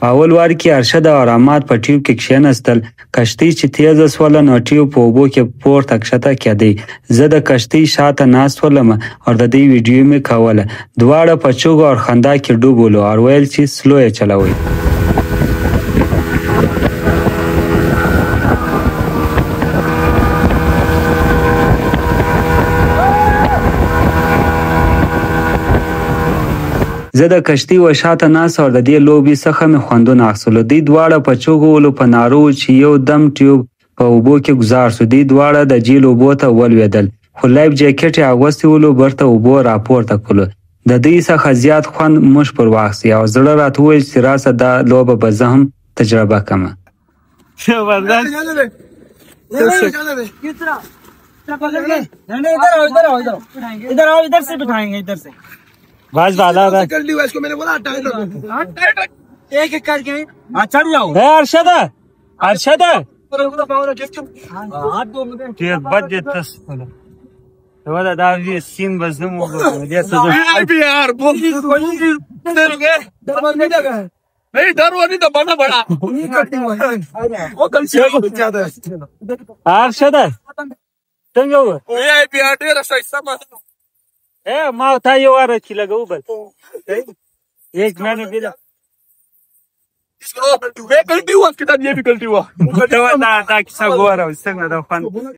په اول وار کې ارشد او رحمت په ټیوب کې کښېنستل. کشتۍ چې تیزه سوله نو ټیوب په اوبو کې پورته کښته کېدی. زه د کشتۍ شاته ناست ولم او د دې ویډیو مې کوله. دواړه په چغو او خندا کې ډوب ولو او ویل چې سلو یې چلوئ. زه د کشتۍ و شاته ناست او د دې لوبې څخه مې خوندونه اخیستلو. دوی دواړه په چغو ولو په نارو چې یو دم ټیوب په اوبو کې ګذار شو. دوی دواړه د جهیل اوبو ته ولوېدل خو لایف جاکټ یې اغوستی ولو برته اوبو راپورته کړلو. د دوی څخه زیات خوند موږ پر واخیستی او زړه راته وویل چې راسه دا لوبه به زه هم تجربه کړم. बस वाला कर लिया इसको मैंने बोला एक एक करके चढ़ जाओ. अरशद अरशद के बच जेतस वदा दा ये सीन बस दम जैसे भी यार बोल डरोगे नहीं डरो नहीं तो बड़ा बड़ा वो कल से ज्यादा अरशद तंगो ये भी यार तेरा सही समझ ما تا یو واره چې لګو بل एक मैंने दिला इसको बेकल्टी हुआ कितना ये बेकल्टी हुआ دا کیسه ګوره څنګه دا فن